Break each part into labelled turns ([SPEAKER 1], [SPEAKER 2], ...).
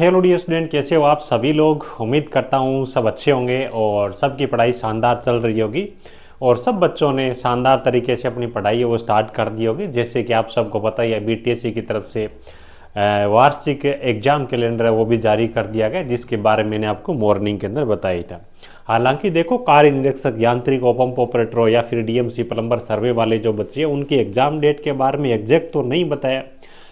[SPEAKER 1] Hello dear student, कैसे हो आप सभी लोग। उम्मीद करता हूँ सब अच्छे होंगे और सबकी पढ़ाई शानदार चल रही होगी और सब बच्चों ने शानदार तरीके से अपनी पढ़ाई है वो स्टार्ट कर दी होगी। जैसे कि आप सबको पता ही है, बीटीएससी की तरफ से वार्षिक एग्जाम कैलेंडर है वो भी जारी कर दिया गया, जिसके बारे में मैंने आपको मॉर्निंग के अंदर बताया था। हालांकि देखो, कार्य निरीक्षक, यांत्रिक और पंप ऑपरेटर या फिर डीएमसी प्लम्बर सर्वे वाले जो बच्चे हैं उनकी एग्जाम डेट के बारे में एग्जैक्ट तो नहीं बताया,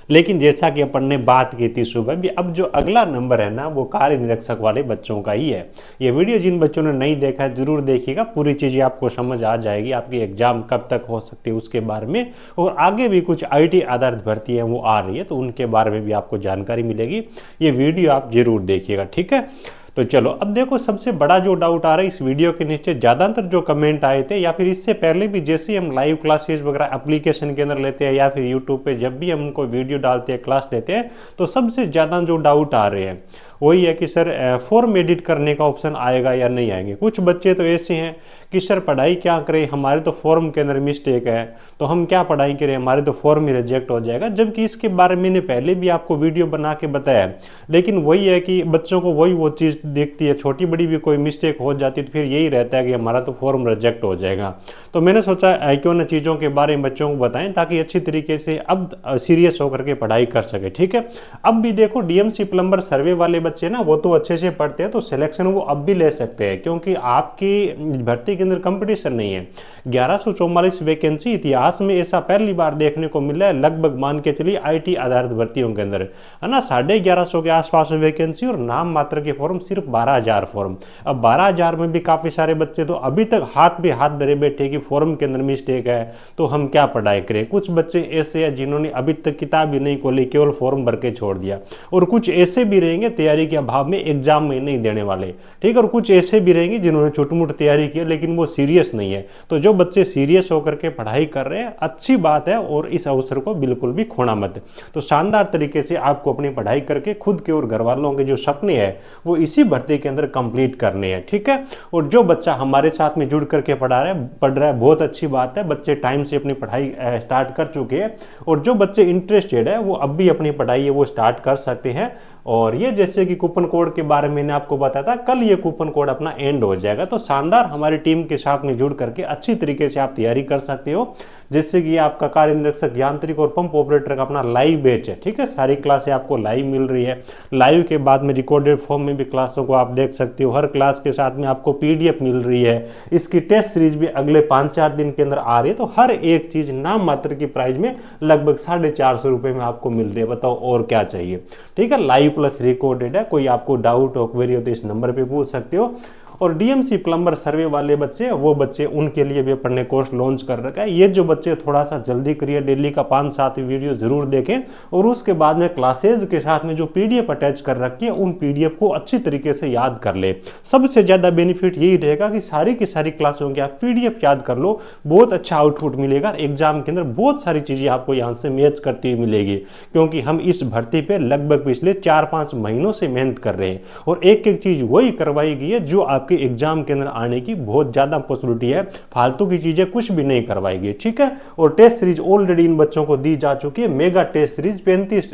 [SPEAKER 1] लेकिन जैसा कि अपन ने बात की थी सुबह भी, अब जो अगला नंबर है ना वो कार्य निरीक्षक वाले बच्चों का ही है। ये वीडियो जिन बच्चों ने नहीं देखा है जरूर देखिएगा, पूरी चीज़ें आपको समझ आ जाएगी, आपकी एग्जाम कब तक हो सकती है उसके बारे में, और आगे भी कुछ आईटी आधारित भर्ती है वो आ रही है तो उनके बारे में भी आपको जानकारी मिलेगी। ये वीडियो आप जरूर देखिएगा, ठीक है। तो चलो अब देखो, सबसे बड़ा जो डाउट आ रहा है इस वीडियो के नीचे, ज़्यादातर जो कमेंट आए थे या फिर इससे पहले भी, जैसे हम लाइव क्लासेस वगैरह एप्लीकेशन के अंदर लेते हैं या फिर यूट्यूब पे जब भी हम कोई वीडियो डालते हैं, क्लास लेते हैं, तो सबसे ज़्यादा जो डाउट आ रहे हैं वही है कि सर फॉर्म एडिट करने का ऑप्शन आएगा या नहीं आएंगे। कुछ बच्चे तो ऐसे हैं कि सर पढ़ाई क्या करें, हमारे तो फॉर्म के अंदर मिस्टेक है तो हम क्या पढ़ाई करें, हमारे तो फॉर्म ही रिजेक्ट हो जाएगा। जबकि इसके बारे में मैंने पहले भी आपको वीडियो बना के बताया, लेकिन वही है कि बच्चों को वही वो चीज़ दिखती है, छोटी बड़ी भी कोई मिस्टेक हो जाती है तो फिर यही रहता है कि हमारा तो फॉर्म रिजेक्ट हो जाएगा। तो मैंने सोचा क्यों न चीज़ों के बारे में बच्चों को बताएं ताकि अच्छी तरीके से अब सीरियस होकर के पढ़ाई कर सके, ठीक है। अब भी देखो, डीएमसी प्लम्बर सर्वे वाले बच्चे ना वो तो अच्छे से पढ़ते हैं तो सिलेक्शन वो अब भी ले सकते हैं, क्योंकि आपकी भर्ती के अंदर कंपटीशन नहीं है। 1144 वैकेंसी इतिहास में ऐसा पहली बार देखने को मिला है, लगभग मान के चलिए आईटी आधारित भर्तियों के अंदर, है ना। 1150 के आसपास वैकेंसी और नाम मात्र के फॉर्म सिर्फ 12,000 फॉर्म। अब 12,000 में भी काफी सारे बच्चे तो अभी तक हाथ पे हाथ धरे बैठे कि फॉर्म के अंदर मिस्टेक है तो हम क्या पढ़ाई करें। कुछ बच्चे ऐसे हैं जिन्होंने अभी तक किताब ही नहीं खोली, केवल फॉर्म भर के छोड़ दिया, और कुछ ऐसे भी रहेंगे तैयारी के अभाव में एग्जाम में नहीं देने वाले, ठीक है। और कुछ ऐसे भी रहेंगे जिन्होंने छोटी मोटी तैयारी की लेकिन वो सीरियस नहीं है। तो जो बच्चे सीरियस होकर के पढ़ाई कर रहे हैं, अच्छी बात है, और इस अवसर को बिल्कुल भी खोना मत। तो शानदार तरीके से आपको अपनी पढ़ाई करके खुद के और घर वालों के जो सपने हैं वो इसी भर्ती के अंदर कंप्लीट करने हैं, ठीक है। और जो बच्चा हमारे साथ में जुड़ करके पढ़ रहा है बहुत अच्छी बात है, बच्चे टाइम से अपनी पढ़ाई स्टार्ट कर चुके हैं, और जो बच्चे इंटरेस्टेड है वो अब भी अपनी पढ़ाई है वो स्टार्ट कर सकते हैं। और ये जैसे कि कूपन कोड के बारे में मैंने आपको बताया था, कल ये कूपन कोड अपना एंड हो जाएगा, तो शानदार हमारी टीम के साथ में जुड़ करके अच्छी तरीके से आप तैयारी कर सकते हो। जैसे कि आपका कार्य निरीक्षक, यांत्रिक और पंप ऑपरेटर का अपना लाइव बैच है, ठीक है। सारी क्लासें आपको लाइव मिल रही है, लाइव के बाद में रिकॉर्डेड फॉर्म में भी क्लासों को आप देख सकते हो। हर क्लास के साथ में आपको पीडीएफ मिल रही है, इसकी टेस्ट सीरीज भी अगले 5-4 दिन के अंदर आ रही है। तो हर एक चीज नाम मात्र की प्राइस में लगभग 450 रुपए में आपको मिल रही है, बताओ और क्या चाहिए, ठीक है। लाइव प्लस रिकॉर्डेड है, कोई आपको डाउट हो क्वेरी हो तो इस नंबर पे पूछ सकते हो। और डीएमसी प्लम्बर सर्वे वाले बच्चे, वो बच्चे उनके लिए भी अपन ने कोर्स लॉन्च कर रखा है। ये जो बच्चे थोड़ा सा जल्दी करिए, डेली का 5-7 वीडियो जरूर देखें, और उसके बाद में क्लासेज के साथ में जो पीडीएफ अटैच कर रखी है उन पीडीएफ को अच्छी तरीके से याद कर ले। सबसे ज्यादा बेनिफिट यही रहेगा कि सारी की सारी क्लासों की आप पीडीएफ याद कर लो, बहुत अच्छा आउटपुट मिलेगा। एग्जाम के अंदर बहुत सारी चीजें आपको यहाँ से मैच करती हुई मिलेगी, क्योंकि हम इस भर्ती पे लगभग पिछले 4-5 महीनों से मेहनत कर रहे हैं, और एक एक चीज वही करवाई गई है जो आपके एग्जाम के अंदर आने की बहुत ज्यादा पॉसिबिलिटी है। फालतू की चीजें कुछ भी नहीं करवाई गई, ठीक है। और टेस्ट सीरीज ऑलरेडी इन बच्चों को दी जा चुकी है, मेगा टेस्ट सीरीज 35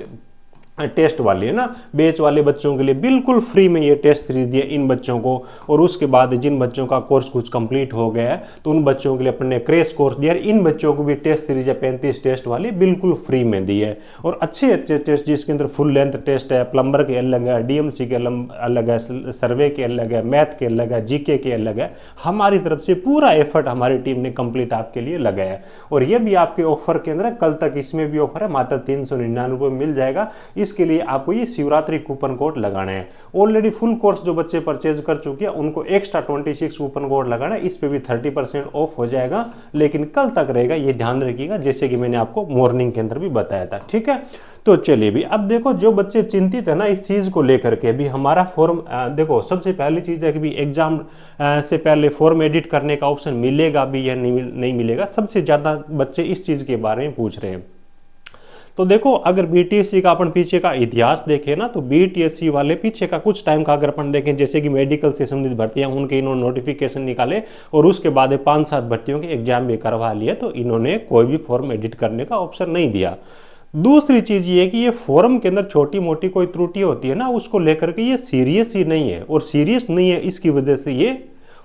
[SPEAKER 1] टेस्ट वाली है ना, बैच वाले बच्चों के लिए बिल्कुल फ्री में ये टेस्ट सीरीज दिए इन बच्चों को। और उसके बाद जिन बच्चों का कोर्स कुछ कंप्लीट हो गया है तो उन बच्चों के लिए अपने क्रैश कोर्स दिया, इन बच्चों को भी टेस्ट सीरीज है 35 टेस्ट वाली बिल्कुल फ्री में दी है। और अच्छे अच्छे टेस्ट जिसके अंदर फुल लेंथ टेस्ट है, प्लम्बर के अलग है, डीएमसी के अलग है, सर्वे के अलग है, मैथ के अलग है, जीके के अलग है। हमारी तरफ से पूरा एफर्ट हमारी टीम ने कंप्लीट आपके लिए लगाया है, और ये भी आपके ऑफर के अंदर है। कल तक इसमें भी ऑफर है, मात्र 399 रुपये मिल जाएगा। इसके लिए आपको ये शिवरात्रि कूपन कोड लगाना है। ऑलरेडी फुल कोर्स जो बच्चे परचेज कर चुके हैं उनको एक्स्ट्रा 26 कूपन कोड लगाना है, इस पे भी 30% ऑफ हो जाएगा, लेकिन कल तक रहेगा, ये ध्यान रखिएगा, जैसे कि मैंने आपको मॉर्निंग के अंदर भी बताया था, ठीक है। तो चलिए भी, अब देखो जो बच्चे चिंतित है ना इस चीज को लेकर के, भी हमारा फॉर्म देखो, सबसे पहली चीज है कि भी एग्जाम से पहले फॉर्म एडिट करने का ऑप्शन मिलेगा भी या नहीं मिलेगा। सबसे ज्यादा बच्चे इस चीज के बारे में पूछ रहे हैं। तो देखो, अगर बीटीएससी का अपन पीछे का इतिहास देखें ना, तो बीटीएससी वाले पीछे का कुछ टाइम का अगर अपन देखें, जैसे कि मेडिकल से संबंधित भर्तियां उनके इन्होंने नोटिफिकेशन निकाले और उसके बाद 5-7 भर्तियों के एग्जाम भी करवा लिए, तो इन्होंने कोई भी फॉर्म एडिट करने का ऑप्शन नहीं दिया। दूसरी चीज़ ये है कि ये फॉर्म के अंदर छोटी मोटी कोई त्रुटि होती है ना, उसको लेकर के ये सीरियस ही नहीं है, और सीरियस नहीं है इसकी वजह से ये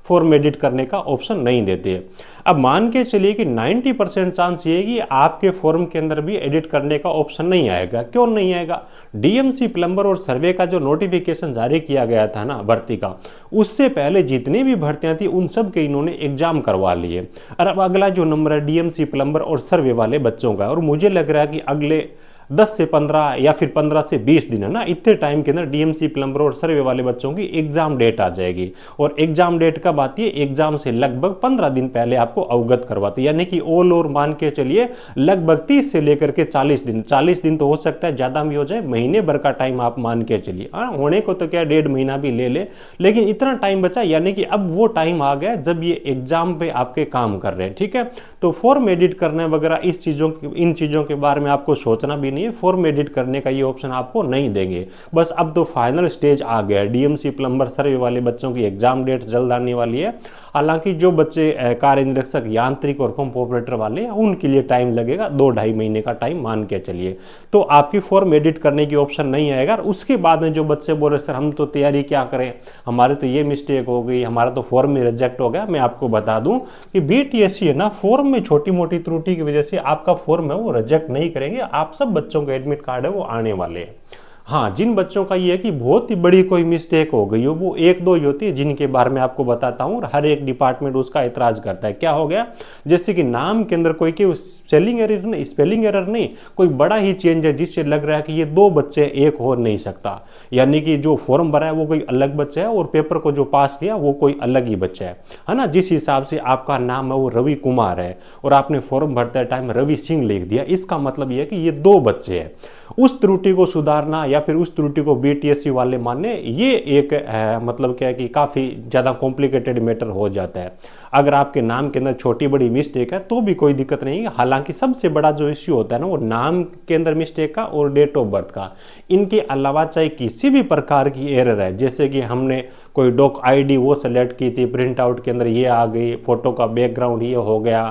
[SPEAKER 1] फॉर्म एडिट करने का ऑप्शन नहीं देते हैं। अब मान के चलिए कि 90% चांस ये है कि आपके फॉर्म के अंदर भी एडिट करने का ऑप्शन नहीं आएगा। क्यों नहीं आएगा? डीएमसी प्लम्बर और सर्वे का जो नोटिफिकेशन जारी किया गया था ना भर्ती का, उससे पहले जितनी भी भर्तियां थी उन सब के इन्होंने एग्जाम करवा लिए। और अब अगला जो नंबर है डीएमसी प्लम्बर और सर्वे वाले बच्चों का, और मुझे लग रहा है कि अगले 10 से 15 या फिर 15 से 20 दिन है ना, इतने टाइम के अंदर डीएमसी प्लम्बर और सर्वे वाले बच्चों की एग्जाम डेट आ जाएगी। और एग्जाम डेट कब आती है? एग्जाम से लगभग 15 दिन पहले आपको अवगत करवाती है, यानी कि ऑल ओवर मान के चलिए लगभग 30 से लेकर के 40 दिन तो हो सकता है ज़्यादा भी हो जाए, महीने भर का टाइम आप मान के चलिए। हाँ, होने को तो क्या 1.5 महीना भी ले ले, लेकिन इतना टाइम बचा, यानी कि अब वो टाइम आ गया जब ये एग्जाम पे आपके काम कर रहे हैं। ठीक है, तो फॉर्म एडिट करने वगैरह इन चीज़ों के बारे में आपको सोचना भी नहीं, फॉर्म एडिट करने का ये ऑप्शन आपको नहीं देंगे। बस अब तो फाइनल स्टेज आ गया है, डीएमसी प्लम्बर सर्वे वाले बच्चों की एग्जाम डेट जल्द आने वाली है। हालांकि जो बच्चे कार्य निरीक्षक यांत्रिक और पंप ऑपरेटर वाले हैं उनके लिए टाइम लगेगा, 2-2.5 महीने का टाइम मान के चलिए। तो आपकी फॉर्म एडिट करने की ऑप्शन नहीं आएगा। और उसके बाद में जो बच्चे बोल रहे सर हम तो तैयारी क्या करें, हमारे तो ये मिस्टेक हो गई, हमारा तो फॉर्म में रिजेक्ट हो गया, मैं आपको बता दूं कि बीटीएससी है ना, फॉर्म में छोटी मोटी त्रुटि की वजह से आपका फॉर्म है वो रिजेक्ट नहीं करेंगे। आप सब बच्चों का एडमिट कार्ड है वो आने वाले हैं। हाँ, जिन बच्चों का ये है कि बहुत ही बड़ी कोई मिस्टेक हो गई हो, वो 1-2 ही होती है जिनके बारे में आपको बताता हूँ, और हर एक डिपार्टमेंट उसका ऐतराज करता है। क्या हो गया? जैसे कि नाम के अंदर कोई स्पेलिंग एरर नहीं, कोई बड़ा ही चेंज है जिससे लग रहा है कि ये 2 बच्चे एक हो नहीं सकता, यानी कि जो फॉर्म भरा है वो कोई अलग बच्चा है और पेपर को जो पास किया वो कोई अलग ही बच्चा है ना। जिस हिसाब से आपका नाम है वो रवि कुमार है और आपने फॉर्म भरते टाइम रवि सिंह लिख दिया, इसका मतलब ये है कि ये 2 बच्चे हैं। उस त्रुटि को सुधारना या फिर उस त्रुटि को बीटीएससी वाले मानने, ये एक मतलब क्या है कि काफ़ी ज़्यादा कॉम्प्लिकेटेड मैटर हो जाता है। अगर आपके नाम के अंदर छोटी बड़ी मिस्टेक है तो भी कोई दिक्कत नहीं है। हालांकि सबसे बड़ा जो इश्यू होता है ना वो नाम के अंदर मिस्टेक का और डेट ऑफ बर्थ का। इनके अलावा चाहे किसी भी प्रकार की एरर है, जैसे कि हमने कोई डॉक आईडी वो सेलेक्ट की थी, प्रिंट आउट के अंदर ये आ गई, फोटो का बैकग्राउंड ये हो गया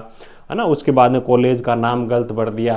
[SPEAKER 1] है ना, उसके बाद में कॉलेज का नाम गलत भर दिया,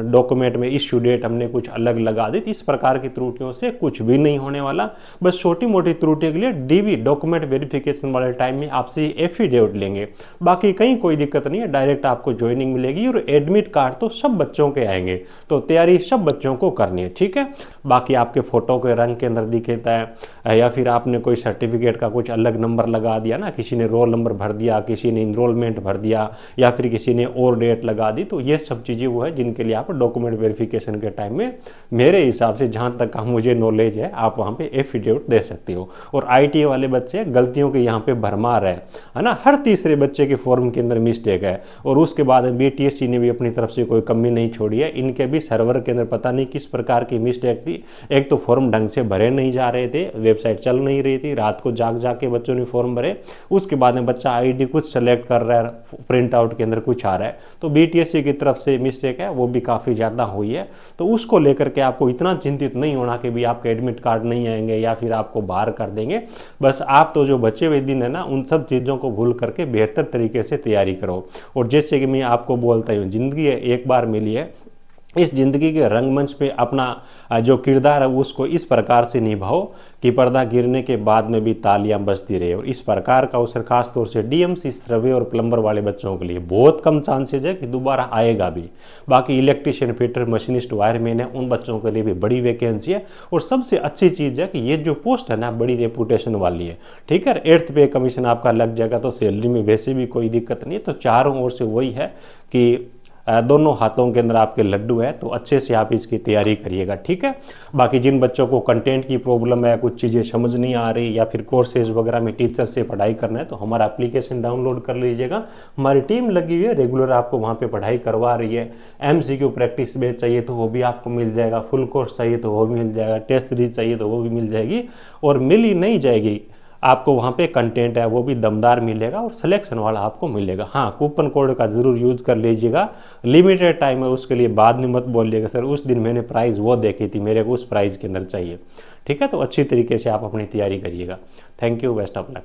[SPEAKER 1] डॉक्यूमेंट में इश्यू डेट हमने कुछ अलग लगा दी, इस प्रकार की त्रुटियों से कुछ भी नहीं होने वाला। बस छोटी मोटी त्रुटियों के लिए डीवी डॉक्यूमेंट वेरिफिकेशन वाले टाइम में आपसे एफिडेविट लेंगे, बाकी कहीं कोई दिक्कत नहीं है, डायरेक्ट आपको ज्वाइनिंग मिलेगी। और एडमिट कार्ड तो सब बच्चों के आएंगे, तो तैयारी सब बच्चों को करनी है। ठीक है, बाकी आपके फोटो के रंग के अंदर दिखता है या फिर आपने कोई सर्टिफिकेट का कुछ अलग नंबर लगा दिया ना, किसी ने रोल नंबर भर दिया, किसी ने इनरोलमेंट भर दिया या फिर किसी ने और डेट लगा दी, तो ये सब चीज़ें वो है जिनके लिए आप डॉक्यूमेंट वेरिफिकेशन के टाइम में मेरे हिसाब से जहाँ तक का मुझे नॉलेज है आप वहाँ पे एफिडेविट दे सकते हो। और आईटीआई वाले बच्चे गलतियों के यहाँ पे भरमार है ना, हर तीसरे बच्चे के फॉर्म के अंदर मिस्टेक है और उसके बाद बीटीएससी ने भी अपनी तरफ से कोई कमी नहीं छोड़ी है। इनके भी सर्वर के अंदर पता नहीं किस प्रकार की मिस्टेक थी, एक तो फॉर्म ढंग से भरे नहीं जा रहे थे, वेबसाइट चल नहीं रही थी, रात को जाग के बच्चों ने फॉर्म भरे, उसके बाद में बच्चा आईडी कुछ सेलेक्ट कर रहा है, प्रिंट आउट के अंदर कुछ आ रहा है, तो बीटीएससी की तरफ से मिस्टेक है वो भी काफ़ी ज़्यादा हुई है। तो उसको लेकर के आपको इतना चिंतित नहीं होना कि भी आपके एडमिट कार्ड नहीं आएंगे या फिर आपको बाहर कर देंगे। बस आप तो जो बचे हुए दिन है ना उन सब चीज़ों को भूल करके बेहतर तरीके से तैयारी करो। और जैसे कि मैं आपको बोलता हूँ, ज़िंदगी एक बार मिली है, इस ज़िंदगी के रंगमंच पे अपना जो किरदार है उसको इस प्रकार से निभाओ कि पर्दा गिरने के बाद में भी तालियां बजती रहे। और इस प्रकार का अवसर खास तौर से डीएमसी सर्वे और प्लम्बर वाले बच्चों के लिए बहुत कम चांसेज है कि दोबारा आएगा भी। बाकी इलेक्ट्रिशियन, फिटर, मशीनिस्ट, वायरमैन है, उन बच्चों के लिए भी बड़ी वैकेंसी है। और सबसे अच्छी चीज़ है कि ये जो पोस्ट है ना बड़ी रेपुटेशन वाली है। ठीक है, 8th पे कमीशन आपका लग जाएगा, तो सैलरी में वैसे भी कोई दिक्कत नहीं है। तो चारों ओर से वही है कि दोनों हाथों के अंदर आपके लड्डू है, तो अच्छे से आप इसकी तैयारी करिएगा। ठीक है, बाकी जिन बच्चों को कंटेंट की प्रॉब्लम है, कुछ चीज़ें समझ नहीं आ रही या फिर कोर्सेज वगैरह में टीचर से पढ़ाई करना है, तो हमारा एप्लीकेशन डाउनलोड कर लीजिएगा। हमारी टीम लगी हुई है, रेगुलर आपको वहाँ पे पढ़ाई करवा रही है। MCQ प्रैक्टिस बेस चाहिए तो वो भी आपको मिल जाएगा, फुल कोर्स चाहिए तो वो भी मिल जाएगा, टेस्ट सीरीज चाहिए तो वो भी मिल जाएगी। और मिल ही नहीं जाएगी, आपको वहाँ पे कंटेंट है वो भी दमदार मिलेगा और सिलेक्शन वाला आपको मिलेगा। हाँ, कूपन कोड का ज़रूर यूज़ कर लीजिएगा, लिमिटेड टाइम है, उसके लिए बाद में मत बोलिएगा सर उस दिन मैंने प्राइस वो देखी थी, मेरे को उस प्राइस के अंदर चाहिए। ठीक है, तो अच्छी तरीके से आप अपनी तैयारी करिएगा। Thank you, best of luck.